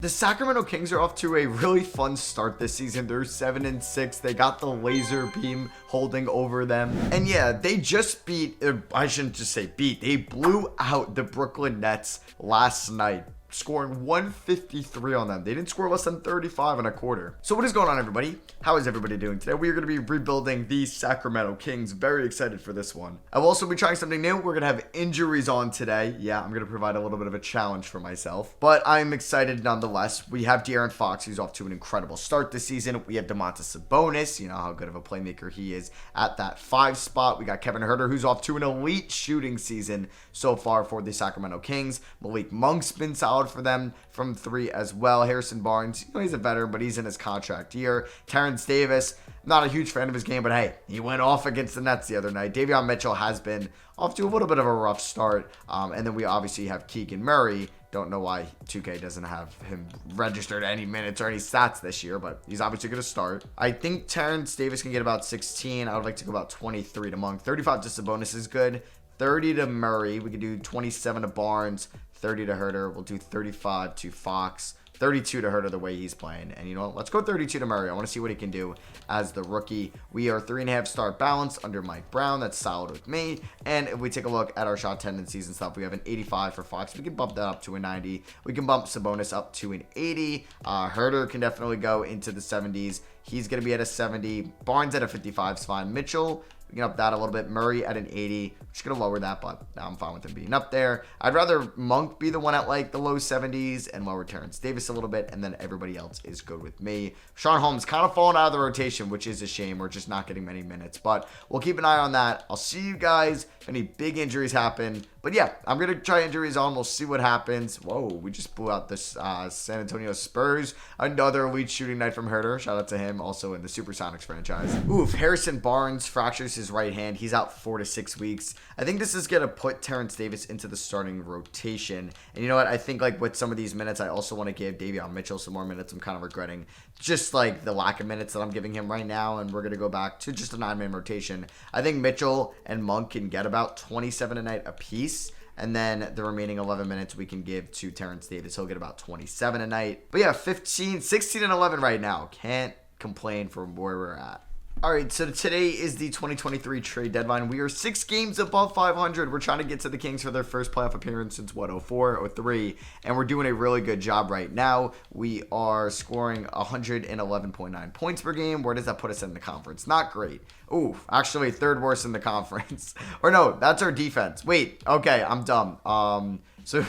The Sacramento Kings are off to a really fun start this season. They're 7-6. They got the laser beam holding over them. And yeah, they just beat, I shouldn't just say beat, they blew out the Brooklyn Nets last night, scoring 153 on them. They didn't score less than 35 in a quarter. So what is going on, everybody? How is everybody doing today? We are going to be rebuilding the Sacramento Kings. Very excited for this one. I will also be trying something new. We're going to have injuries on today. Yeah, I'm going to provide a little bit of a challenge for myself, but I'm excited nonetheless. We have De'Aaron Fox, who's off to an incredible start this season. We have Domantas Sabonis. You know how good of a playmaker he is at that 5 spot. We got Kevin Huerter, who's off to an elite shooting season so far for the Sacramento Kings. Malik Monk's been solid for them from 3 as well. Harrison Barnes, you know, he's a veteran, but he's in his contract year. Terrence Davis, not a huge fan of his game, but hey, he went off against the Nets the other night. Davion Mitchell has been off to a little bit of a rough start. And then we obviously have Keegan Murray. Don't know why 2K doesn't have him registered any minutes or any stats this year, but he's obviously going to start. I think Terrence Davis can get about 16. I would like to go about 23 to Monk. 35 to Sabonis is good. 30 to Murray. We could do 27 to Barnes. 30 to Huerter. We'll do 35 to Fox. 32 to Huerter the way he's playing. And you know what? Let's go 32 to Murray. I want to see what he can do as the rookie. We are 3.5 star balance under Mike Brown. That's solid with me. And if we take a look at our shot tendencies and stuff, we have an 85 for Fox. We can bump that up to a 90. We can bump Sabonis up to an 80. Huerter can definitely go into the 70s. He's going to be at a 70. Barnes at a 55 is fine. Mitchell, we can up that a little bit. Murray at an 80. I'm just going to lower that, but now I'm fine with him being up there. I'd rather Monk be the one at like the low 70s and lower Terrence Davis a little bit, and then everybody else is good with me. Sean Holmes kind of falling out of the rotation, which is a shame. We're just not getting many minutes, but we'll keep an eye on that. I'll see you guys if any big injuries happen. But yeah, I'm going to try injuries on. We'll see what happens. Whoa, we just blew out this San Antonio Spurs. Another elite shooting night from Huerter. Shout out to him, also in the Supersonics franchise. Oof, Harrison Barnes fractures his right hand. He's out 4 to 6 weeks. I think this is going to put Terrence Davis into the starting rotation. And you know what? I think like with some of these minutes, I also want to give Davion Mitchell some more minutes. I'm kind of regretting just like the lack of minutes that I'm giving him right now. And we're going to go back to just a 9-man rotation. I think Mitchell and Monk can get about 27 a night apiece. And then the remaining 11 minutes we can give to Terrence Davis. He'll get about 27 a night. But yeah, 15, 16, and 11 right now. Can't complain from where we're at. All right, so today is the 2023 trade deadline. We are 6 games above 500. We're trying to get to the Kings for their first playoff appearance since, what, 04, 03, and we're doing a really good job right now. We are scoring 111.9 points per game. Where does that put us in the conference? Not great. Ooh, actually, 3rd worst in the conference. Or no, that's our defense. Wait, okay, I'm dumb. So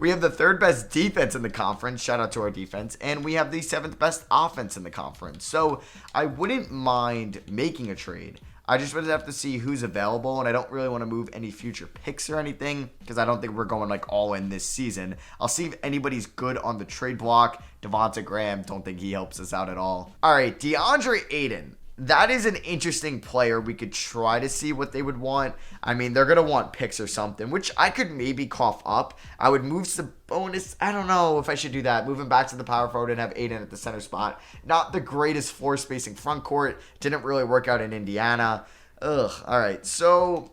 we have the 3rd best defense in the conference. Shout out to our defense. And we have the 7th best offense in the conference. So I wouldn't mind making a trade. I just would have to see who's available. And I don't really want to move any future picks or anything, because I don't think we're going like all in this season. I'll see if anybody's good on the trade block. Devonta Graham, don't think he helps us out at all. All right, DeAndre Ayton. That is an interesting player. We could try to see what they would want. I mean, they're going to want picks or something, which I could maybe cough up. I would move Sabonis. I don't know if I should do that. Move him back to the power forward and have Aiden at the center spot. Not the greatest floor spacing front court. Didn't really work out in Indiana. Ugh. All right. So,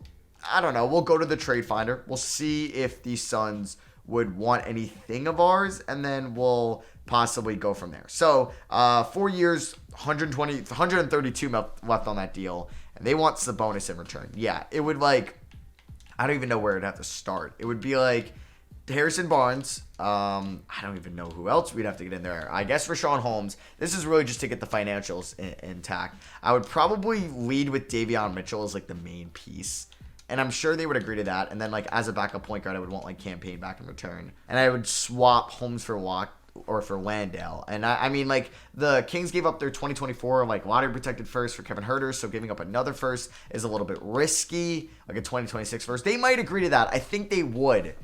I don't know. We'll go to the trade finder. We'll see if the Suns would want anything of ours, and then we'll possibly go from there. So, 4 years, 132 left on that deal, and they want Sabonis in return. Yeah, it would like, I don't even know where it'd have to start. It would be like Harrison Barnes. I don't even know who else we'd have to get in there. I guess for Sean Holmes. This is really just to get the financials intact. I would probably lead with Davion Mitchell as like the main piece. And I'm sure they would agree to that. And then, like, as a backup point guard, I would want, like, Campaign back in return. And I would swap Holmes for Landale. And, I mean, like, the Kings gave up their 2024, like, lottery-protected first for Kevin Huerter. So giving up another first is a little bit risky. Like, a 2026 first. They might agree to that. I think they would.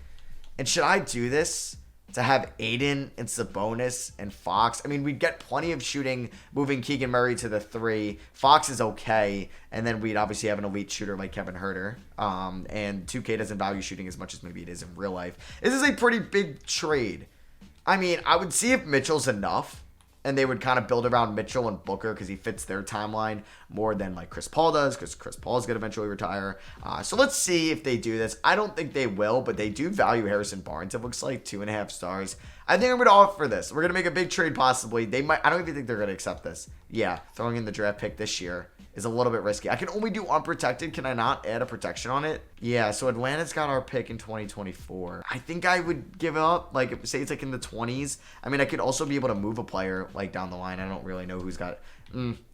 And should I do this? To have Aiden and Sabonis and Fox. I mean, we'd get plenty of shooting moving Keegan Murray to the 3. Fox is okay. And then we'd obviously have an elite shooter like Kevin Huerter. And 2K doesn't value shooting as much as maybe it is in real life. This is a pretty big trade. I mean, I would see if Mitchell's enough. And they would kind of build around Mitchell and Booker because he fits their timeline more than like Chris Paul does, because Chris Paul is going to eventually retire. So let's see if they do this. I don't think they will, but they do value Harrison Barnes. It looks like 2.5 stars. I think I'm going to offer this. We're going to make a big trade possibly. They might. I don't even think they're going to accept this. Yeah, throwing in the draft pick this year is a little bit risky. I can only do unprotected. Can I not add a protection on it? Yeah, so Atlanta's got our pick in 2024. I think I would give up, like, say it's like in the 20s. I mean, I could also be able to move a player, like, down the line. I don't really know who's got...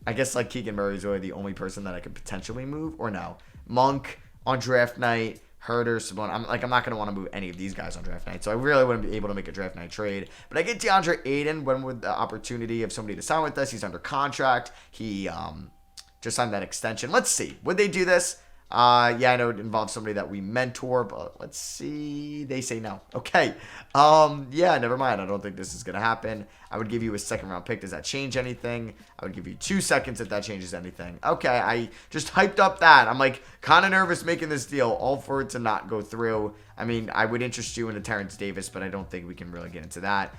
I guess, like, Keegan Murray is really the only person that I could potentially move, or no. Monk on draft night... Herder, Sabonis. I'm not going to want to move any of these guys on draft night, so I really wouldn't be able to make a draft night trade. But I get DeAndre Ayton when with the opportunity of somebody to sign with us. He's under contract. He just signed that extension. Let's see. Would they do this? Yeah, I know it involves somebody that we mentor, but let's see. They say no. Okay. Yeah, never mind. I don't think this is going to happen. I would give you a second round pick. Does that change anything? I would give you 2 seconds if that changes anything. Okay, I just hyped up that. I'm like kind of nervous making this deal, all for it to not go through. I mean, I would interest you in a Terrence Davis, but I don't think we can really get into that.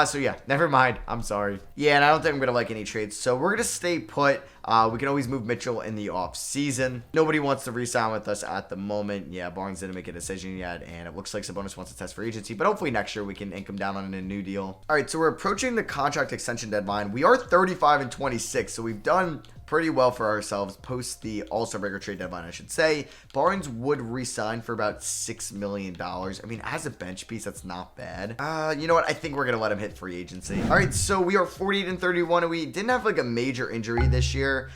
So yeah, never mind. I'm sorry. Yeah, and I don't think I'm going to like any trades. So we're going to stay put. We can always move Mitchell in the off season. Nobody wants to re-sign with us at the moment. Yeah, Barnes didn't make a decision yet, and it looks like Sabonis wants to test for agency, but hopefully next year we can ink him down on a new deal. All right, so we're approaching the contract extension deadline. We are 35 and 26, so we've done pretty well for ourselves post the All-Star breaker trade deadline, I should say. Barnes would re-sign for about $6 million. I mean, as a bench piece, that's not bad. You know what? I think we're going to let him hit free agency. All right, so we are 48 and 31, and we didn't have like a major injury this year.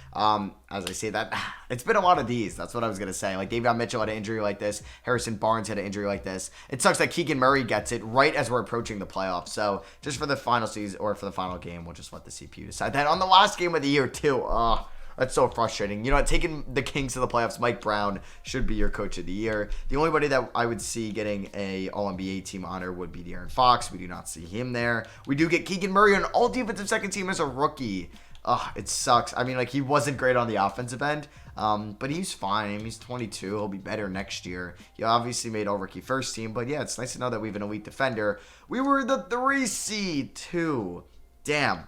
As I say that, it's been a lot of these. That's what I was going to say. Like, Davion Mitchell had an injury like this. Harrison Barnes had an injury like this. It sucks that Keegan Murray gets it right as we're approaching the playoffs. So, just for the final season, or for the final game, we'll just let the CPU decide that. On the last game of the year, too. That's so frustrating. You know, taking the Kings to the playoffs, Mike Brown should be your coach of the year. The only body that I would see getting a All-NBA team honor would be De'Aaron Fox. We do not see him there. We do get Keegan Murray on all defensive second team as a rookie. It sucks. I mean, like, he wasn't great on the offensive end, but he's fine. I mean, he's 22. He'll be better next year. He obviously made all-rookie first team, but yeah, it's nice to know that we have an elite defender. We were the 3 seed, too. Damn.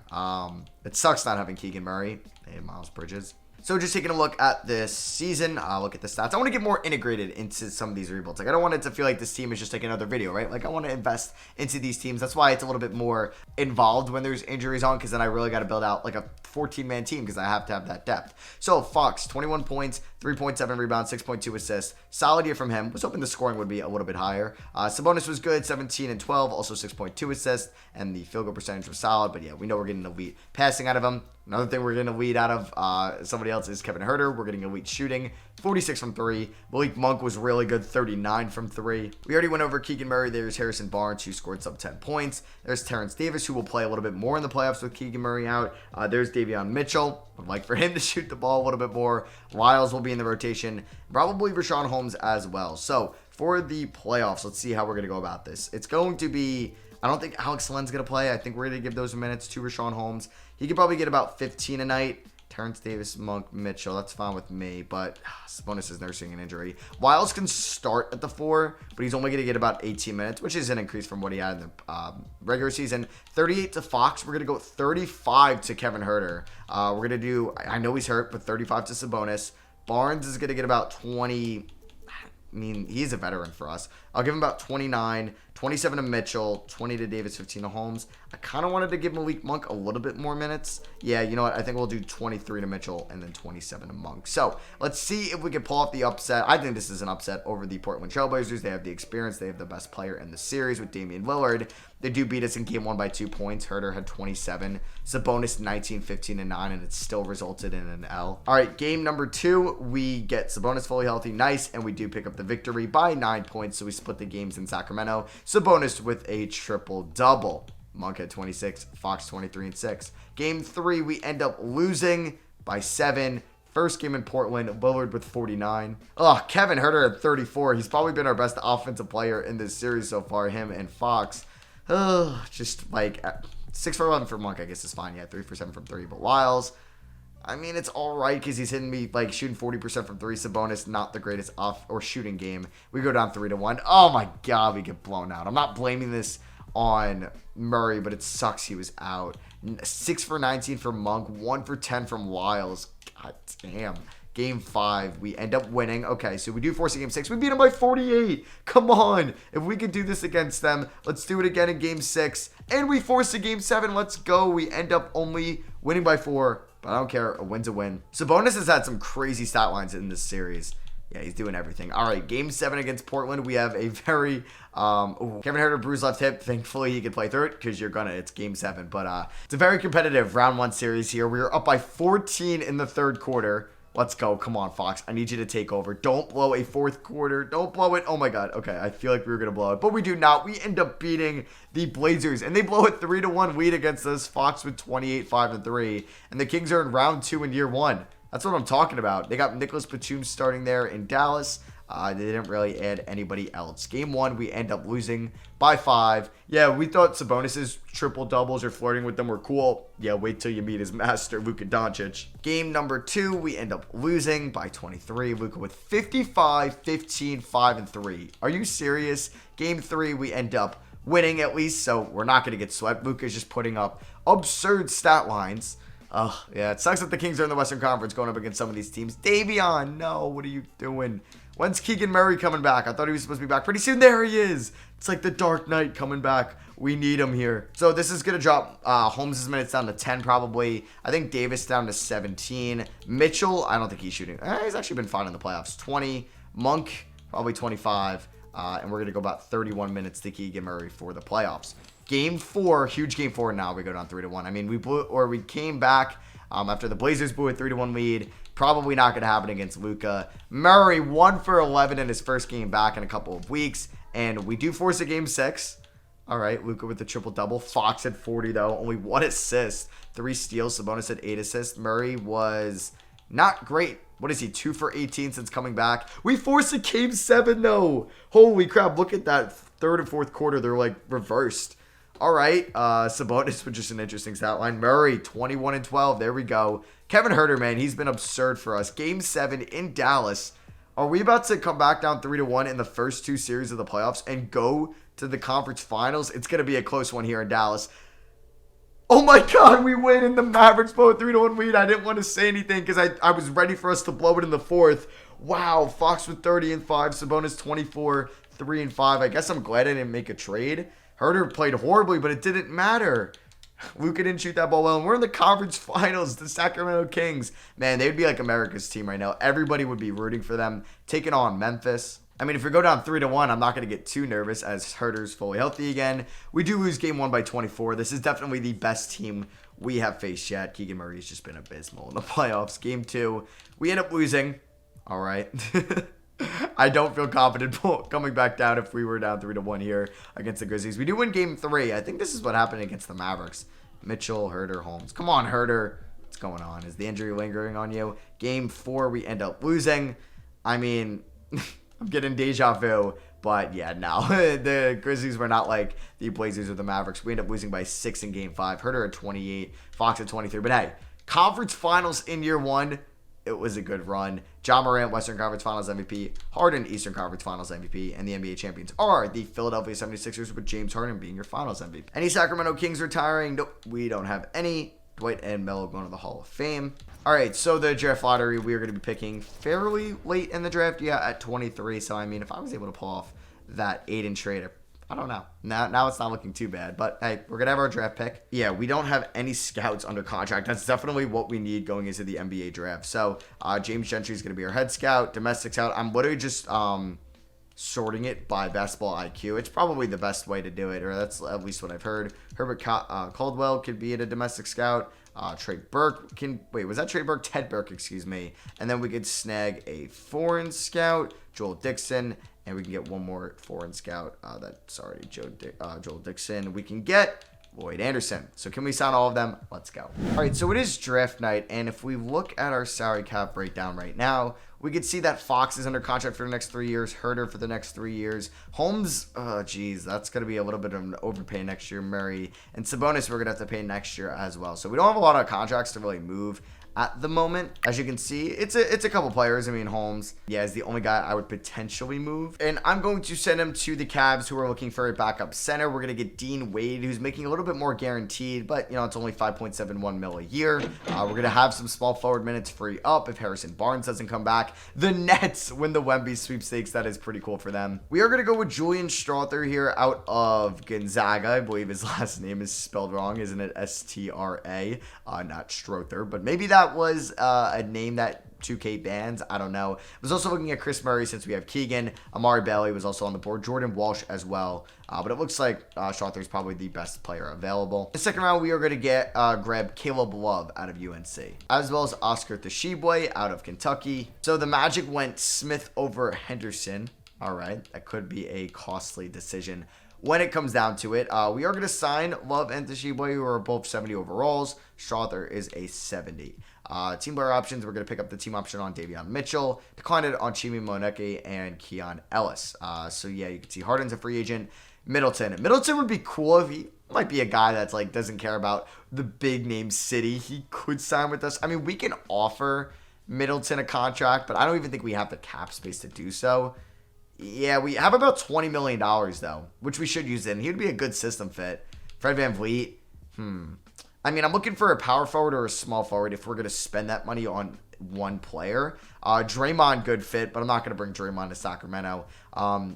It sucks not having Keegan Murray and Miles Bridges. So just taking a look at this season, look at the stats. I want to get more integrated into some of these rebuilds. Like, I don't want it to feel like this team is just like another video, right? Like, I want to invest into these teams. That's why it's a little bit more involved when there's injuries on, because then I really got to build out like a 14-man team because I have to have that depth. So Fox, 21 points, 3.7 rebounds, 6.2 assists. Solid year from him. Was hoping the scoring would be a little bit higher. Sabonis was good, 17 and 12, also 6.2 assists, and the field goal percentage was solid. But yeah, we know we're getting elite passing out of him. Another thing we're getting elite out of somebody else is Kevin Herter. We're getting elite shooting, 46 from 3. Malik Monk was really good, 39 from 3. We already went over Keegan Murray. There's Harrison Barnes, who scored sub 10 points. There's Terrence Davis, who will play a little bit more in the playoffs with Keegan Murray out. There's Davion Mitchell. Would like for him to shoot the ball a little bit more. Lyles will be in the rotation. Probably Rashawn Holmes as well. So for the playoffs, let's see how we're going to go about this. It's going to be... I don't think Alex Len's going to play. I think we're going to give those minutes to Rashawn Holmes. He could probably get about 15 a night. Terrence Davis, Monk, Mitchell. That's fine with me, but Sabonis is nursing an injury. Wiles can start at the 4, but he's only going to get about 18 minutes, which is an increase from what he had in the regular season. 38 to Fox. We're going to go 35 to Kevin Herter. We're going to do, I know he's hurt, but 35 to Sabonis. Barnes is going to get about 20. I mean, he's a veteran for us. I'll give him about 29, 27 to Mitchell, 20 to Davis, 15 to Holmes. I kind of wanted to give Malik Monk a little bit more minutes. Yeah, you know what? I think we'll do 23 to Mitchell and then 27 to Monk. So let's see if we can pull off the upset. I think this is an upset over the Portland Trailblazers. They have the experience. They have the best player in the series with Damian Lillard. They do beat us in game 1 by 2 points. Herter had 27. Sabonis 19, 15, and 9, and it still resulted in an L. All right, game number 2, we get Sabonis fully healthy. Nice, and we do pick up the victory by 9 points, so we split the games in Sacramento. Sabonis with a triple-double. Monk had 26, Fox 23 and 6. Game 3, we end up losing by 7. First game in Portland, Lillard with 49. Kevin Herter at 34. He's probably been our best offensive player in this series so far, him and Fox. Just like 6 for 11 for Monk, I guess is fine. Yeah, 3 for 7 from 3. But Lyles, I mean, it's all right because he's hitting me like shooting 40% from 3. Sabonis, not the greatest off or shooting game. We go down 3-1. Oh my God, we get blown out. I'm not blaming this on Murray, but it sucks he was out. 6 for 19 from Monk, 1 for 10 from Lyles. God damn. Game 5, we end up winning. Okay, so we do force a Game 6. We beat them by 48. Come on. If we could do this against them, let's do it again in Game 6. And we force a Game 7. Let's go. We end up only winning by 4. But I don't care. A win's a win. Sabonis has had some crazy stat lines in this series. Yeah, he's doing everything. All right, Game 7 against Portland. We have a very, Kevin Huerter bruised left hip. Thankfully, he can play through it because it's Game 7. But it's a very competitive round 1 series here. We are up by 14 in the third quarter. Let's go. Come on, Fox. I need you to take over. Don't blow a fourth quarter. Don't blow it. Oh, my God. Okay, I feel like we were going to blow it. But we do not. We end up beating the Blazers. And they blow a 3-1 lead against us. Fox with 28-5-3. And the Kings are in round 2 in year 1. That's what I'm talking about. They got Nicholas Batum starting there in Dallas. They didn't really add anybody else. Game 1, we end up losing by 5. Yeah, we thought Sabonis's triple doubles or flirting with them were cool. Yeah, wait till you meet his master, Luka Doncic. Game number 2, we end up losing by 23. Luka with 55, 15, 5, 3. Are you serious? Game 3, we end up winning at least, so we're not going to get swept. Luka's just putting up absurd stat lines. Oh, yeah, it sucks that the Kings are in the Western Conference going up against some of these teams. Davion, no, what are you doing? When's Keegan Murray coming back? I thought he was supposed to be back pretty soon. There he is. It's like the Dark Knight coming back. We need him here. So this is going to drop Holmes' minutes down to 10 probably. I think Davis down to 17. Mitchell, I don't think he's shooting. He's actually been fine in the playoffs. 20. Monk, probably 25. And we're going to go about 31 minutes to Keegan Murray for the playoffs. Game 4, huge Game 4 now. We go down 3-1. I mean, we came back after the Blazers blew a 3-1 lead. Probably not going to happen against Luka. Murray 1 for 11 in his first game back in a couple of weeks. And we do force a Game 6. All right, Luka with the triple-double. Fox at 40, though. Only 1 assist. 3 steals. Sabonis had 8 assists. Murray was not great. What is he, 2 for 18 since coming back? We force a Game 7, though. Holy crap, look at that third and fourth quarter. They're, like, reversed. All right, Sabonis with just an interesting stat line. Murray, 21-12. There we go. Kevin Huerter, man, he's been absurd for us. Game 7 in Dallas. Are we about to come back down 3-1 in the first 2 series of the playoffs and go to the conference finals? It's going to be a close one here in Dallas. Oh my God, we win and the Mavericks blow a 3-1 lead. I didn't want to say anything because I was ready for us to blow it in the fourth. Wow, Fox with 30-5, Sabonis 24, 3-5. I guess I'm glad I didn't make a trade. Huerter played horribly, but it didn't matter. Luka didn't shoot that ball well, and we're in the conference finals, the Sacramento Kings. Man, they'd be like America's team right now. Everybody would be rooting for them, taking on Memphis. I mean, if we go down 3-1, I'm not going to get too nervous as Huerter's fully healthy again. We do lose Game 1 by 24. This is definitely the best team we have faced yet. Keegan Murray's just been abysmal in the playoffs. Game 2, we end up losing. All right. I don't feel confident coming back down if we were down 3-1 here against the Grizzlies. We do win Game 3. I think this is what happened against the Mavericks. Mitchell, Huerter, Holmes. Come on, Huerter. What's going on? Is the injury lingering on you? Game 4, we end up losing. I mean, I'm getting deja vu. But yeah, no. The Grizzlies were not like the Blazers or the Mavericks. We end up losing by 6 in Game 5. Huerter at 28. Fox at 23. But hey, conference finals in year 1. It was a good run. Ja Morant, Western Conference Finals MVP. Harden, Eastern Conference Finals MVP. And the NBA champions are the Philadelphia 76ers with James Harden being your Finals MVP. Any Sacramento Kings retiring? Nope, we don't have any. Dwight and Melo going to the Hall of Fame. All right, so the draft lottery, we are going to be picking fairly late in the draft. Yeah, at 23. So, I mean, if I was able to pull off that Aiden trade, I don't know. Now it's not looking too bad. But, hey, we're going to have our draft pick. Yeah, we don't have any scouts under contract. That's definitely what we need going into the NBA draft. So, James Gentry is going to be our head scout, domestic scout. I'm literally just sorting it by basketball IQ. It's probably the best way to do it, or that's at least what I've heard. Herbert Caldwell could be a domestic scout. Trey Burke can... Wait, was that Trey Burke? Ted Burke, excuse me. And then we could snag a foreign scout, Joel Dixon. And we can get one more foreign scout. That's already Joel Dixon. We can get Lloyd Anderson. So can we sign all of them? Let's go. All right, so it is draft night. And if we look at our salary cap breakdown right now, we could see that Fox is under contract for the next 3 years. Huerter for the next 3 years. Holmes, oh, geez, that's going to be a little bit of an overpay next year. Murray and Sabonis, we're going to have to pay next year as well. So we don't have a lot of contracts to really move at the moment. As you can see, it's a couple players. I mean, Holmes, yeah, is the only guy I would potentially move. And I'm going to send him to the Cavs, who are looking for a backup center. We're going to get Dean Wade, who's making a little bit more guaranteed, but, you know, it's only 5.71 mil a year. We're going to have some small forward minutes free up if Harrison Barnes doesn't come back. The Nets win the Wemby sweepstakes. That is pretty cool for them. We are going to go with Julian Strother here out of Gonzaga. I believe his last name is spelled wrong, isn't it? S-T-R-A, not Strother, but maybe that was a name that 2K bans. I don't know. I was also looking at Chris Murray since we have Keegan. Amari Bailey was also on the board. Jordan Walsh as well. But it looks like Strother is probably the best player available. In the second round, we are going to grab Caleb Love out of UNC, as well as Oscar Tshiebwe out of Kentucky. So the Magic went Smith over Henderson. All right, that could be a costly decision when it comes down to it. We are going to sign Love and Tshiebwe, who are both 70 overalls. Strother is a 70. Team player options, we're going to pick up the team option on Davion Mitchell, declined it on Chimi Moneke and Keon Ellis. So yeah, you can see Harden's a free agent. Middleton would be cool if he might be a guy that's like doesn't care about the big name city. He could sign with us. I mean, we can offer Middleton a contract, but I don't even think we have the cap space to do so. Yeah, we have about $20 million, though, which we should use in. He would be a good system fit. Fred VanVleet. I mean, I'm looking for a power forward or a small forward if we're going to spend that money on one player. Draymond, good fit, but I'm not going to bring Draymond to Sacramento.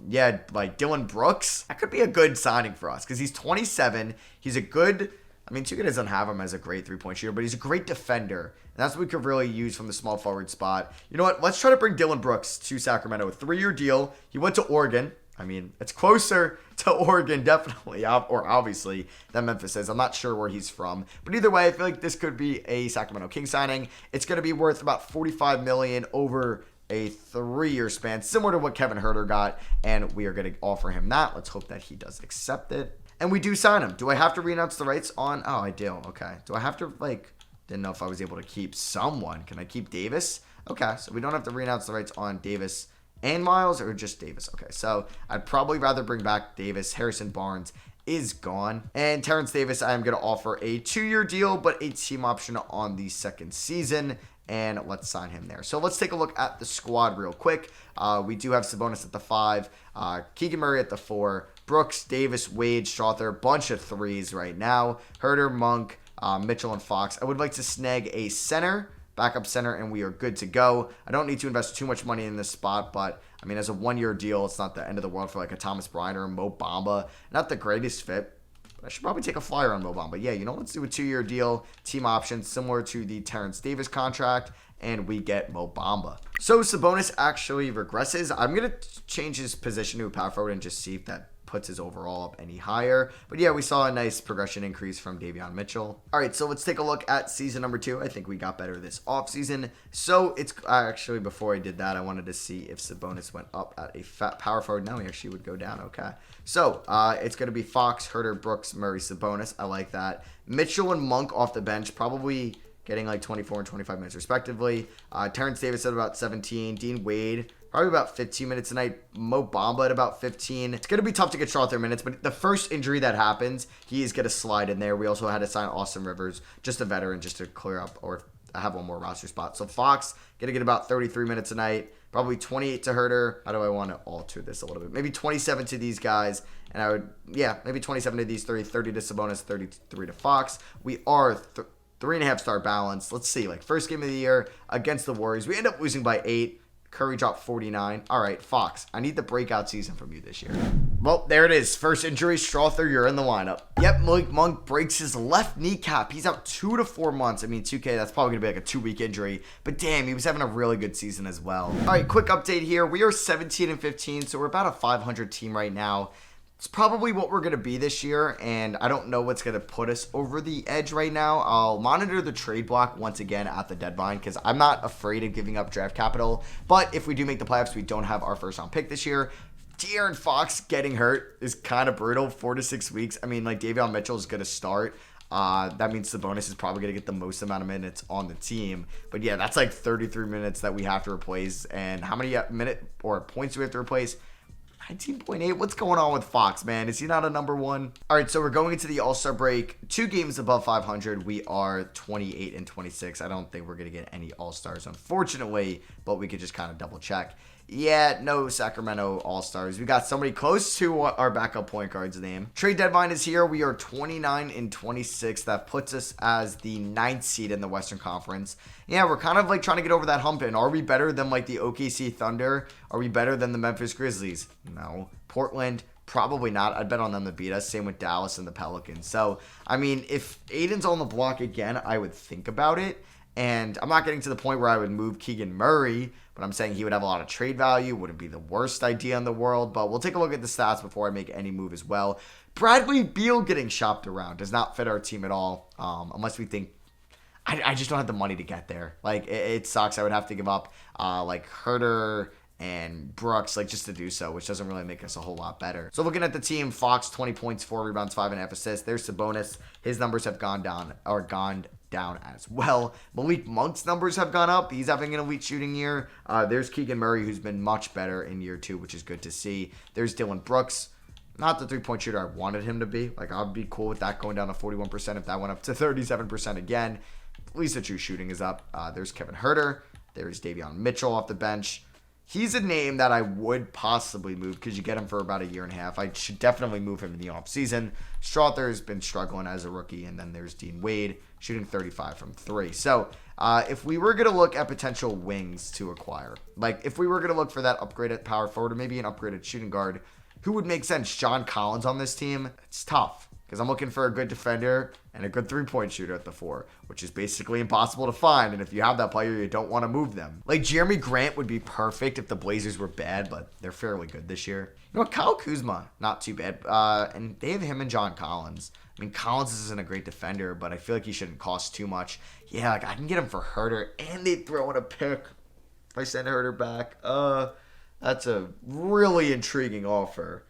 Yeah, like Dylan Brooks. That could be a good signing for us because he's 27. He's a good... I mean, 2K doesn't have him as a great three-point shooter, but he's a great defender. And that's what we could really use from the small forward spot. You know what? Let's try to bring Dylan Brooks to Sacramento. A 3-year deal. He went to Oregon. I mean, it's closer to Oregon, definitely, or obviously, than Memphis is. I'm not sure where he's from. But either way, I feel like this could be a Sacramento Kings signing. It's going to be worth about $45 million over a 3-year span, similar to what Kevin Huerter got. And we are going to offer him that. Let's hope that he does accept it. And we do sign him. Do I have to re-announce the rights on... Oh, I do. Okay. Do I have to, like... Didn't know if I was able to keep someone. Can I keep Davis? Okay. So we don't have to re-announce the rights on Davis and Miles or just Davis. Okay. So I'd probably rather bring back Davis. Harrison Barnes is gone. And Terrence Davis, I am going to offer a 2-year deal, but a team option on the second season. And let's sign him there. So let's take a look at the squad real quick. We do have Sabonis at the 5. Keegan Murray at the 4. Brooks, Davis, Wade, Strother, bunch of 3s right now. Huerter, Monk, Mitchell, and Fox. I would like to snag a center, backup center, and we are good to go. I don't need to invest too much money in this spot, but, I mean, as a 1-year deal, it's not the end of the world for, like, a Thomas Bryant or a Mo Bamba. Not the greatest fit. I should probably take a flyer on Mo Bamba. Yeah, you know, let's do a 2-year deal, team option, similar to the Terrence Davis contract, and we get Mo Bamba. So Sabonis actually regresses. I'm going to change his position to a power forward and just see if that puts his overall up any higher. But yeah, we saw a nice progression increase from Davion Mitchell. All right, so let's take a look at season number 2. I think we got better this offseason. So it's actually, before I did that, I wanted to see if Sabonis went up at a power forward. No, he actually would go down. Okay. So it's going to be Fox, Huerter, Brooks, Murray, Sabonis. I like that. Mitchell and Monk off the bench, probably getting like 24 and 25 minutes respectively. Terrence Davis at about 17. Dean Wade, probably about 15 minutes tonight. Mo Bamba at about 15. It's going to be tough to get Strother minutes, but the first injury that happens, he is going to slide in there. We also had to sign Austin Rivers, just a veteran, just to clear up or have one more roster spot. So Fox going to get about 33 minutes tonight. Probably 28 to Huerter. How do I want to alter this a little bit? Maybe 27 to these guys. And I would, yeah, maybe 27 to these 30 to Sabonis, 33 to Fox. We are 3.5 star balance. Let's see, like first game of the year against the Warriors. We end up losing by 8. Curry dropped 49. All right, Fox, I need the breakout season from you this year. Well, there it is. First injury, Strother, you're in the lineup. Yep, Malik Monk breaks his left kneecap. He's out 2 to 4 months. I mean, 2K, that's probably going to be like a 2-week injury. But damn, he was having a really good season as well. All right, quick update here. We are 17 and 15, so we're about a 500 team right now. It's probably what we're going to be this year, and I don't know what's going to put us over the edge right now. I'll monitor the trade block once again at the deadline because I'm not afraid of giving up draft capital. But if we do make the playoffs, we don't have our first-round pick this year. De'Aaron Fox getting hurt is kind of brutal, 4 to 6 weeks. I mean, like, Davion Mitchell is going to start. That means Sabonis is probably going to get the most amount of minutes on the team. But, yeah, that's like 33 minutes that we have to replace. And how many minute or points do we have to replace? 19.8. What's going on with Fox, man? Is he not a number one? All right, so we're going into the All-Star break. 2 games above 500. We are 28 and 26. I don't think we're going to get any All-Stars, unfortunately, but we could just kind of double check. Yeah, no Sacramento All-Stars. We got somebody close to our backup point guard's name. Trade deadline is here. We are 29 and 26. That puts us as the 9th seed in the Western Conference. Yeah, we're kind of like trying to get over that hump. And are we better than like the OKC Thunder? Are we better than the Memphis Grizzlies? No. Portland? Probably not. I'd bet on them to beat us. Same with Dallas and the Pelicans. So, I mean, if Aiden's on the block again, I would think about it. And I'm not getting to the point where I would move Keegan Murray, but I'm saying he would have a lot of trade value. Wouldn't be the worst idea in the world, but we'll take a look at the stats before I make any move as well. Bradley Beal getting shopped around does not fit our team at all, unless we think I just don't have the money to get there. Like, it sucks. I would have to give up, like, Herter and Brooks, like, just to do so, which doesn't really make us a whole lot better. So looking at the team, Fox, 20 points, 4 rebounds, 5.5 assists. There's Sabonis. His numbers have gone down as well. Malik Monk's numbers have gone up. He's having an elite shooting year. There's Keegan Murray, who's been much better in year 2, which is good to see. There's Dylan Brooks. Not the three-point shooter I wanted him to be. Like, I'd be cool with that going down to 41% if that went up to 37% again. At least the true shooting is up. There's Kevin Herter. There's Davion Mitchell off the bench. He's a name that I would possibly move because you get him for about a year and a half. I should definitely move him in the offseason. Strother's been struggling as a rookie. And then there's Dean Wade shooting 35 from 3. So if we were going to look at potential wings to acquire, like if we were going to look for that upgraded power forward or maybe an upgraded shooting guard, who would make sense? John Collins on this team? It's tough because I'm looking for a good defender and a good three-point shooter at the 4, which is basically impossible to find. And if you have that player, you don't want to move them. Like, Jeremy Grant would be perfect if the Blazers were bad, but they're fairly good this year. You know what? Kyle Kuzma, not too bad. And they have him and John Collins. I mean, Collins isn't a great defender, but I feel like he shouldn't cost too much. Yeah, like, I can get him for Herter, and they throw in a pick if I send Herter back. That's a really intriguing offer.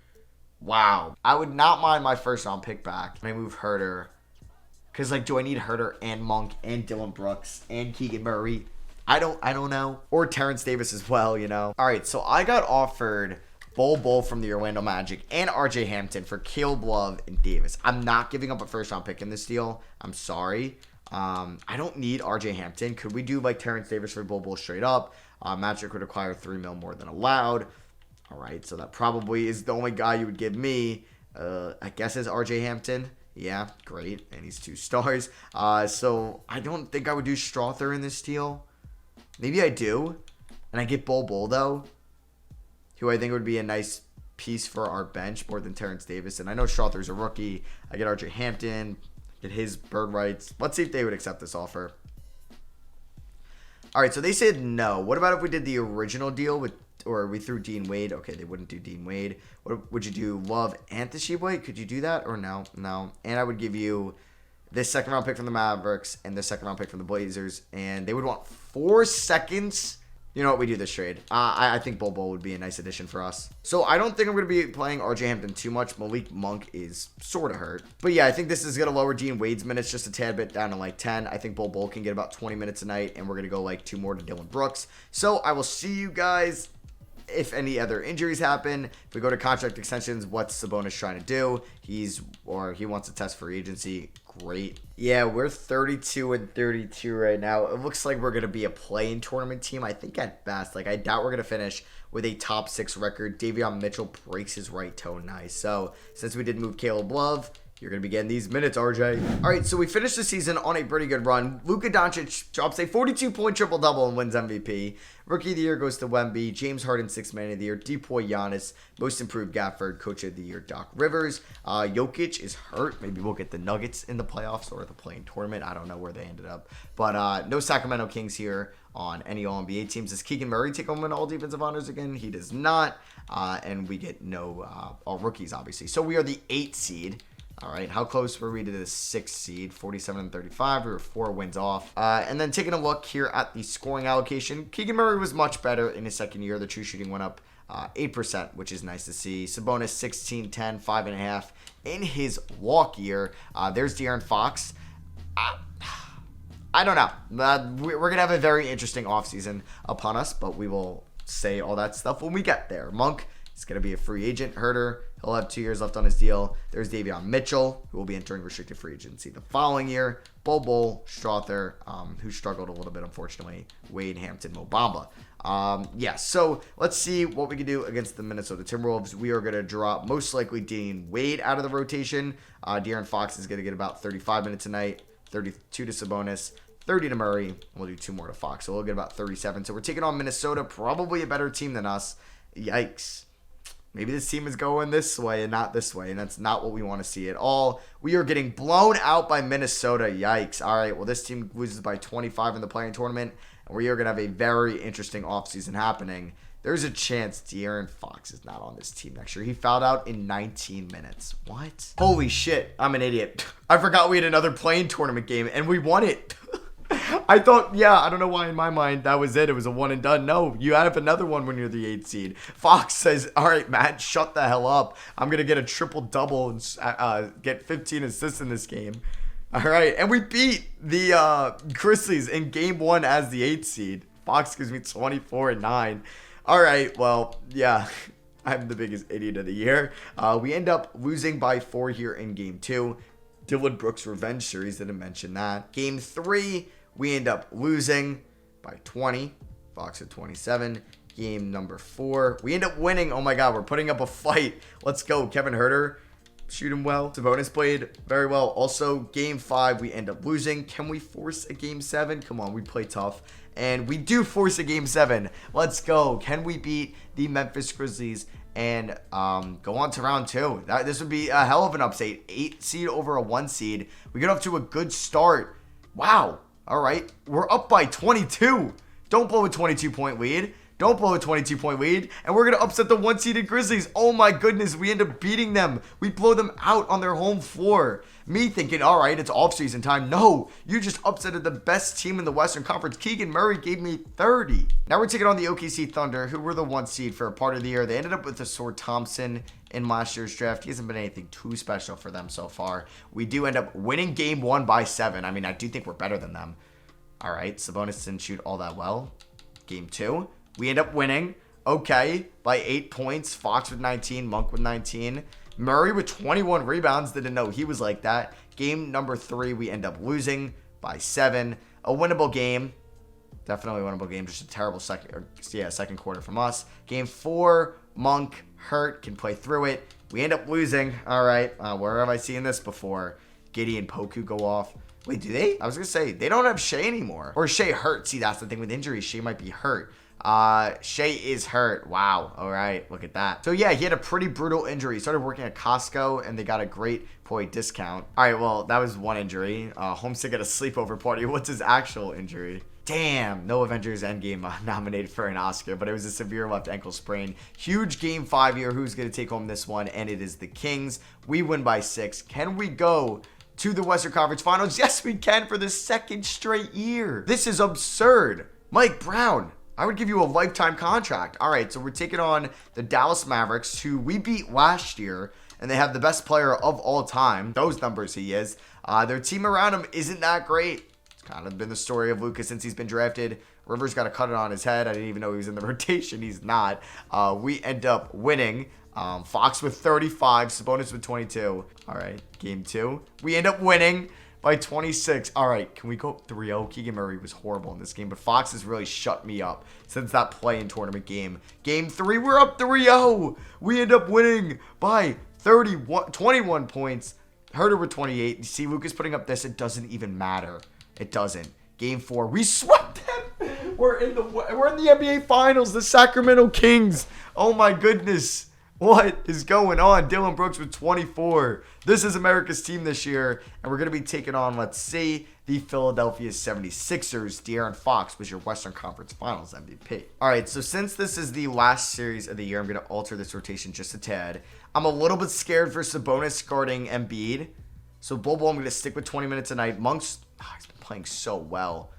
Wow. I would not mind my first round pick back. I move Herter. Because, like, do I need Herter and Monk and Dylan Brooks and Keegan Murray? I don't know. Or Terrence Davis as well, you know. All right, so I got offered Bol from the Orlando Magic and RJ Hampton for Caleb Love and Davis. I'm not giving up a first round pick in this deal. I'm sorry. I don't need RJ Hampton. Could we do, like, Terrence Davis for Bol straight up? Magic would require $3 million more than allowed. All right, so that probably is the only guy you would give me. I guess is RJ Hampton. Yeah, great. And he's 2 stars. So I don't think I would do Strother in this deal. Maybe I do. And I get Bol though, who I think would be a nice piece for our bench more than Terrence Davis. And I know Strother's a rookie. I get RJ Hampton, get his bird rights. Let's see if they would accept this offer. All right, so they said no. What about if we did the original deal or we threw Dean Wade? Okay, they wouldn't do Dean Wade. What would you do? Love and Tshiebwe? Could you do that or no? No. And I would give you this second round pick from the Mavericks and this second round pick from the Blazers. And they would want 4 seconds. You know what? We do this trade. I think Bol would be a nice addition for us. So I don't think I'm going to be playing RJ Hampton too much. Malik Monk is sort of hurt. But yeah, I think this is going to lower Dean Wade's minutes just a tad bit down to like 10. I think Bol can get about 20 minutes a night. And we're going to go like 2 more to Dylan Brooks. So I will see you guys if any other injuries happen. If we go to contract extensions, what's Sabonis trying to do? He wants to test free agency. Great. Yeah, we're 32 and 32 right now. It looks like we're going to be a play-in tournament team, I think at best. Like, I doubt we're going to finish with a top 6 record. Davion Mitchell breaks his right toe nice. So, since we did move Caleb Love, you're going to be getting these minutes, RJ. All right, so we finished the season on a pretty good run. Luka Doncic drops a 42-point triple-double and wins MVP. Rookie of the Year goes to Wemby. James Harden, 6th Man of the Year. Depoy Giannis, Most Improved Gafford. Coach of the Year, Doc Rivers. Jokic is hurt. Maybe we'll get the Nuggets in the playoffs or the play-in tournament. I don't know where they ended up. But no Sacramento Kings here on any All-NBA teams. Does Keegan Murray take home in all defensive honors again? He does not. And we get no all rookies, obviously. So we are the 8th seed. All right, how close were we to the 6th seed? 47 and 35. We were 4 wins off. And then taking a look here at the scoring allocation, Keegan Murray was much better in his second year. The true shooting went up 8%, which is nice to see. Sabonis 16, 10, 5.5 in his walk year. There's De'Aaron Fox. I don't know. We're going to have a very interesting offseason upon us, but we will say all that stuff when we get there. Monk, It's going to be a free agent. Herter, he'll have 2 years left on his deal. There's Davion Mitchell, who will be entering restricted free agency the following year. Bol Strother, who struggled a little bit, unfortunately. Wade Hampton, Mo Bamba. Yeah, so let's see what we can do against the Minnesota Timberwolves. We are going to drop most likely Dean Wade out of the rotation. De'Aaron Fox is going to get about 35 minutes tonight, 32 to Sabonis, 30 to Murray. We'll do 2 more to Fox, so we'll get about 37. So we're taking on Minnesota, probably a better team than us. Yikes. Maybe this team is going this way and not this way, and that's not what we want to see at all. We are getting blown out by Minnesota. Yikes. All right, well, this team loses by 25 in the play-in tournament, and we are going to have a very interesting offseason happening. There's a chance De'Aaron Fox is not on this team next year. He fouled out in 19 minutes. What? Holy shit, I'm an idiot. I forgot we had another play-in tournament game, and we won it. I thought, yeah, I don't know why in my mind that was it. It was a one and done. No, you have another one when you're the 8th seed. Fox says, all right, Matt, shut the hell up. I'm going to get a triple-double and get 15 assists in this game. All right, and we beat the Grizzlies in game 1 as the 8th seed. Fox gives me 24-9. All right, well, yeah, I'm the biggest idiot of the year. We end up losing by 4 here in game 2. Dylan Brooks revenge series, didn't mention that. Game 3, we end up losing by 20. Fox at 27. Game number 4, we end up winning. Oh my God, we're putting up a fight. Let's go. Kevin Herter, shoot him well. Sabonis played very well. Also, game 5, we end up losing. Can we force a game 7? Come on, we play tough. And we do force a game 7. Let's go. Can we beat the Memphis Grizzlies and go on to round 2? This would be a hell of an upset. 8 seed over a 1 seed. We get off to a good start. Wow. All right. We're up by 22. Don't blow a 22-point lead. Don't blow a 22-point lead. And we're going to upset the 1-seeded Grizzlies. Oh my goodness. We end up beating them. We blow them out on their home floor. Me thinking, all right, it's off-season time. No, you just upsetted the best team in the Western Conference. Keegan Murray gave me 30. Now we're taking on the OKC Thunder, who were the 1 seed for a part of the year. They ended up with Asor Thompson in last year's draft. He hasn't been anything too special for them so far. We do end up winning game 1 by 7. I mean, I do think we're better than them. All right, Sabonis didn't shoot all that well. Game 2, we end up winning, okay, by 8 points. Fox with 19, Monk with 19. Murray with 21 rebounds. Didn't know he was like that. Game number 3, we end up losing by 7. A winnable game. Definitely a winnable game. Just a terrible second quarter from us. Game 4, Monk hurt, can play through it. We end up losing. All right, where have I seen this before? Giddy and Poku go off. Wait, do they? I was going to say, they don't have Shea anymore. Or Shea hurt. See, that's the thing with injuries. Shea might be hurt. Shea is hurt. Wow. All right. Look at that. So yeah, he had a pretty brutal injury. He started working at Costco and they got a great point discount. All right. Well, that was one injury. Homesick at a sleepover party. What's his actual injury? Damn, no Avengers Endgame nominated for an Oscar, but it was a severe left ankle sprain. Huge game 5 here. Who's going to take home this one? And it is the Kings. We win by 6. Can we go to the Western Conference Finals? Yes, we can, for the 2nd straight year. This is absurd. Mike Brown, I would give you a lifetime contract. All right, so we're taking on the Dallas Mavericks, who we beat last year, and they have the best player of all time. Those numbers he is. Their team around him isn't that great. It's kind of been the story of Lucas since he's been drafted. Rivers got to cut it on his head. I didn't even know he was in the rotation. He's not. We end up winning. Fox with 35, Sabonis with 22. All right, game 2. We end up winning by 26. All right, can we go 3-0? Keegan Murray was horrible in this game, but Fox has really shut me up since that play-in tournament game. Game 3, we're up 3-0. We end up winning by 21 points. Herter with 28. You see Lucas putting up this. It doesn't even matter. It doesn't. Game 4, we swept them. We're in the NBA Finals, the Sacramento Kings. Oh my goodness. What is going on? Dylan Brooks with 24. This is America's team this year, and we're going to be taking on, let's see, the Philadelphia 76ers. De'Aaron Fox was your Western Conference Finals MVP. All right, so since this is the last series of the year, I'm going to alter this rotation just a tad. I'm a little bit scared for Sabonis guarding Embiid. So, Bol I'm going to stick with 20 minutes a night. Monk's, he's been playing so well.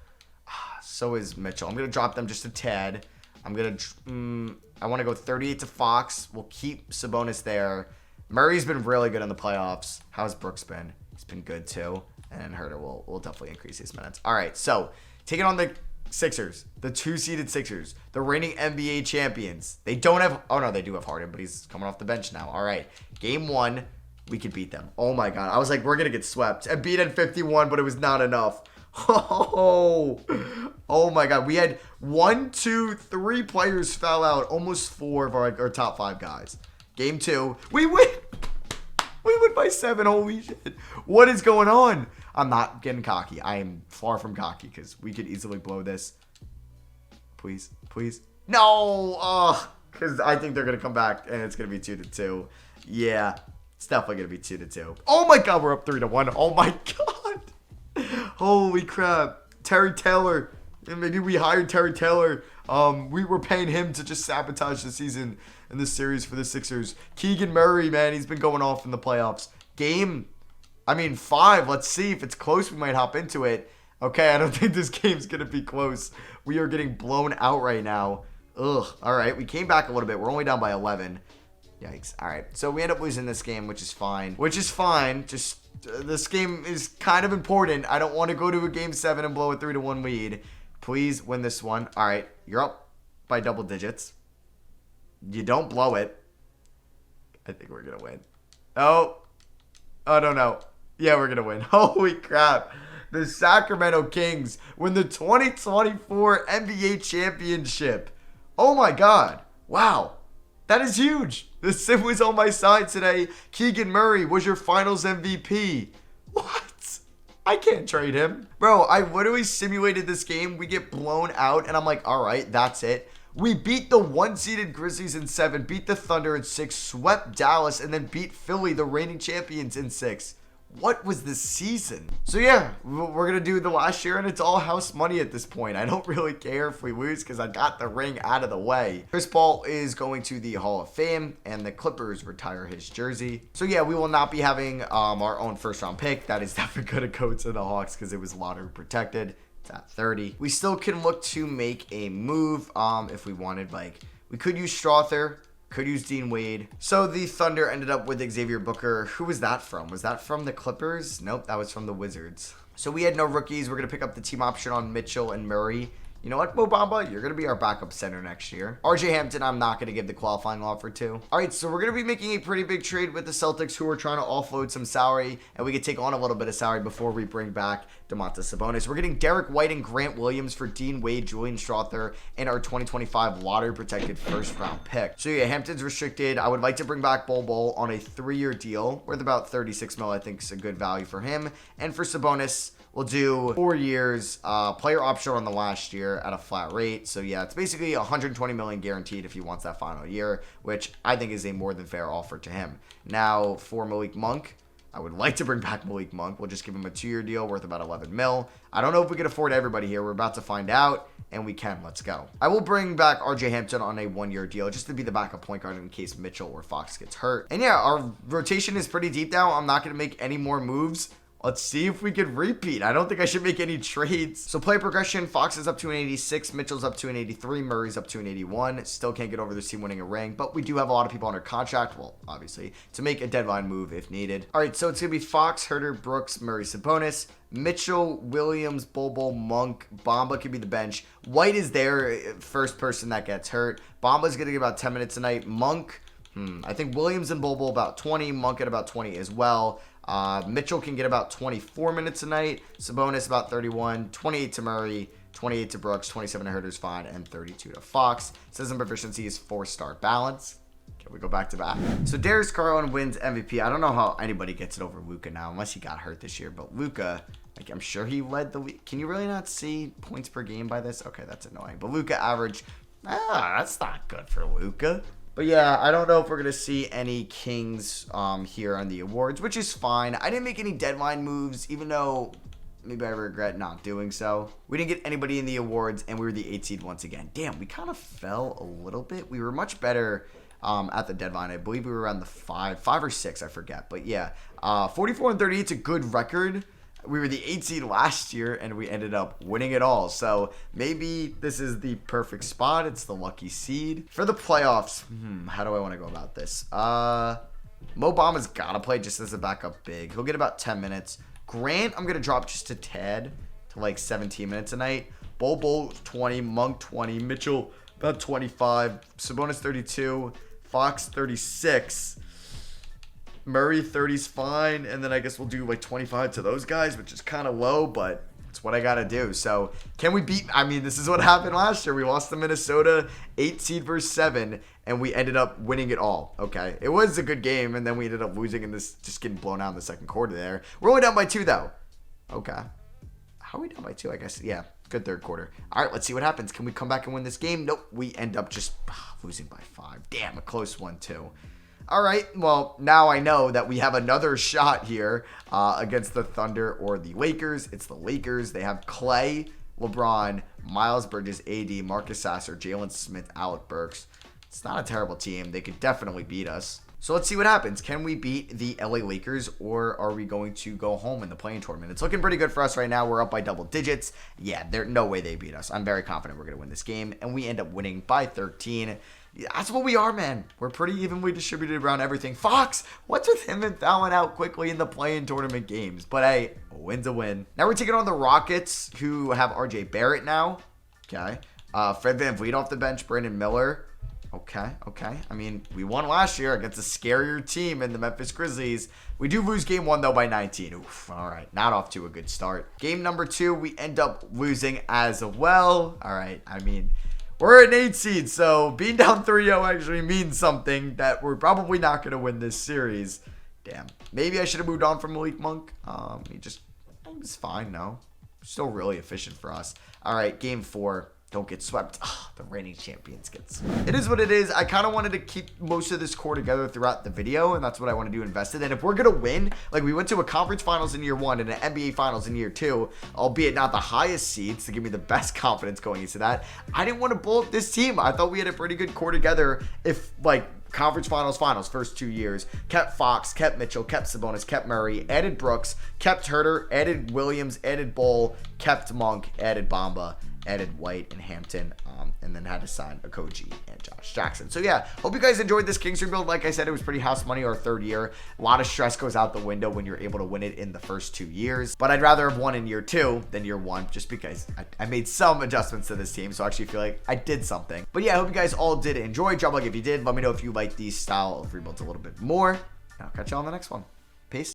So is Mitchell. I'm going to drop them just a tad. I'm going to... I want to go 38 to Fox. We'll keep Sabonis there. Murray's been really good in the playoffs. How's Brooks been? He's been good too. And Herter will definitely increase his minutes. All right, so taking on the Sixers. The 2-seeded Sixers. The reigning NBA champions. They don't have... Oh, no, they do have Harden, but he's coming off the bench now. All right. Game 1, we could beat them. Oh, my God. I was like, we're going to get swept. And beat at 51, but it was not enough. Oh, my God. We had 1, 2, 3 players foul out. Almost 4 of our top 5 guys. Game 2. We win. We win by 7. Holy shit. What is going on? I'm not getting cocky. I am far from cocky because we could easily blow this. Please. Please. No. Because I think they're going to come back and it's going to be 2-2. Yeah. It's definitely going to be 2-2. Oh, my God. We're up 3-1. Oh, my God. Holy crap. Terry Taylor. Maybe we hired Terry Taylor. We were paying him to just sabotage the season in this series for the Sixers. Keegan Murray, man, he's been going off in the playoffs. Game 5. Let's see if it's close. We might hop into it. Okay, I don't think this game's going to be close. We are getting blown out right now. Ugh. All right, we came back a little bit. We're only down by 11. Yikes. All right, so we end up losing this game, which is fine. Just this game is kind of important. I don't want to go to a game 7 and blow a 3-1 lead. Please win this one. All right, you're up by double digits. You don't blow it. I think we're going to win. Oh, I don't know. Yeah, we're going to win. Holy crap. The Sacramento Kings win the 2024 NBA championship. Oh my God. Wow. That is huge. The sim was on my side today. Keegan Murray was your finals MVP. What? I can't trade him. Bro, I literally simulated this game. We get blown out and I'm like, all right, that's it. We beat the 1-seeded Grizzlies in 7, beat the Thunder in 6, swept Dallas, and then beat Philly, the reigning champions, in 6. What was this season? So yeah, we're going to do the last year, and it's all house money at this point. I don't really care if we lose because I got the ring out of the way. Chris Paul is going to the Hall of Fame, and the Clippers retire his jersey. So yeah, we will not be having our own first-round pick. That is definitely going to go to the Hawks because it was lottery protected. It's at 30. We still can look to make a move if we wanted. Like, we could use Strother, could use Dean Wade. So the Thunder ended up with Xavier Booker. Who was that from? Was that from the Clippers? Nope, that was from the Wizards. So we had no rookies. We're going to pick up the team option on Mitchell and Murray. You know what, Mo Bamba? You're going to be our backup center next year. RJ Hampton, I'm not going to give the qualifying offer to. All right, so we're going to be making a pretty big trade with the Celtics, who are trying to offload some salary, and we could take on a little bit of salary before we bring back Domantas Sabonis. We're getting Derek White and Grant Williams for Dean Wade, Julian Strother, and our 2025 lottery-protected first-round pick. So yeah, Hampton's restricted. I would like to bring back Bol Bol on a 3-year deal worth about $36 million. I think is a good value for him. And for Sabonis, we'll do 4 years, player option on the last year at a flat rate. So yeah, it's basically $120 million guaranteed if he wants that final year, which I think is a more than fair offer to him. Now for Malik Monk, I would like to bring back Malik Monk. We'll just give him a 2-year deal worth about $11 million. I don't know if we can afford everybody here. We're about to find out, and we can. Let's go. I will bring back RJ Hampton on a 1-year deal just to be the backup point guard in case Mitchell or Fox gets hurt. And yeah, our rotation is pretty deep now. I'm not going to make any more moves. Let's see if we could repeat. I don't think I should make any trades. So play progression. Fox is up to an 86. Mitchell's up to an 83. Murray's up to an 81. Still can't get over this team winning a ring. But we do have a lot of people under contract. Well, obviously, to make a deadline move if needed. All right, so it's going to be Fox, Herter, Brooks, Murray, Sabonis. Mitchell, Williams, Bol, Monk. Bamba could be the bench. White is there, first person that gets hurt. Bamba's going to get about 10 minutes tonight. Monk, I think Williams and Bol about 20. Monk at about 20 as well. Mitchell can get about 24 minutes a night. Sabonis about 31, 28 to Murray, 28 to Brooks, 27 to Herter's fine, and 32 to Fox. System proficiency is 4-star balance. Can we go back to back? So Darius Garland wins MVP. I don't know how anybody gets it over Luka now, unless he got hurt this year. But Luka, like, I'm sure he led the league. Can you really not see points per game by this? Okay, that's annoying. But Luka averaged, that's not good for Luka. But yeah, I don't know if we're going to see any Kings here on the awards, which is fine. I didn't make any deadline moves, even though maybe I regret not doing so. We didn't get anybody in the awards, and we were the 8 seed once again. Damn, we kind of fell a little bit. We were much better at the deadline. I believe we were around the 5 or 6, I forget. But yeah, 44-38 is a good record. We were the 8 seed last year, and we ended up winning it all. So maybe this is the perfect spot. It's the lucky seed. For the playoffs, how do I want to go about this? Mo Bama's got to play just as a backup big. He'll get about 10 minutes. Grant, I'm going to drop just a tad to like 17 minutes a night. Bobo 20, Monk 20, Mitchell about 25, Sabonis 32, Fox 36, Murray 30's fine, and then I guess we'll do like 25 to those guys, which is kind of low, but it's what I gotta do. So can we beat? I mean, this is what happened last year. We lost to Minnesota, 8 seed versus 7, and we ended up winning it all. Okay, it was a good game, and then we ended up losing in this, just getting blown out in the second quarter. There, we're only down by 2 though. Okay, how are we down by 2? I guess yeah. Good third quarter. All right, let's see what happens. Can we come back and win this game? Nope. We end up just losing by 5. Damn, a close one too. All right, well, now I know that we have another shot here against the Thunder or the Lakers. It's the Lakers. They have Clay, LeBron, Miles Bridges, AD, Marcus Sasser, Jalen Smith, Alec Burks. It's not a terrible team. They could definitely beat us. So let's see what happens. Can we beat the LA Lakers, or are we going to go home in the play-in tournament? It's looking pretty good for us right now. We're up by double digits. Yeah, there's no way they beat us. I'm very confident we're going to win this game, and we end up winning by 13. That's what we are, man. We're pretty evenly distributed around everything. Fox, what's with him and fouling out quickly in the play-in tournament games? But hey, a win's a win. Now we're taking on the Rockets, who have RJ Barrett now. Okay. Fred VanVleet off the bench, Brandon Miller. Okay. I mean, we won last year against a scarier team in the Memphis Grizzlies. We do lose game 1, though, by 19. Oof, all right. Not off to a good start. Game number 2, we end up losing as well. All right. I mean, we're an 8 seed, so being down 3-0 actually means something that we're probably not going to win this series. Damn. Maybe I should have moved on from Malik Monk. He was fine, no. Still really efficient for us. All right. Game 4. Don't get swept. The reigning champions get swept. It is what it is. I kind of wanted to keep most of this core together throughout the video, and that's what I want to do, invest in. And if we're going to win, like we went to a conference finals in year 1 and an NBA finals in year 2, albeit not the highest seeds to give me the best confidence going into that, I didn't want to blow up this team. I thought we had a pretty good core together if, like, conference finals, first 2 years, kept Fox, kept Mitchell, kept Sabonis, kept Murray, added Brooks, kept Herter, added Williams, added Bull, kept Monk, added Bamba, added White and Hampton, and then had to sign Okogie and Josh Jackson. So yeah, hope you guys enjoyed this Kings rebuild. Like I said, it was pretty house money our 3rd year. A lot of stress goes out the window when you're able to win it in the first 2 years. But I'd rather have won in year 2 than year 1, just because I made some adjustments to this team. So I actually feel like I did something. But yeah, I hope you guys all did enjoy. Drop a like if you did. Let me know if you like these style of rebuilds a little bit more. And I'll catch you on the next one. Peace.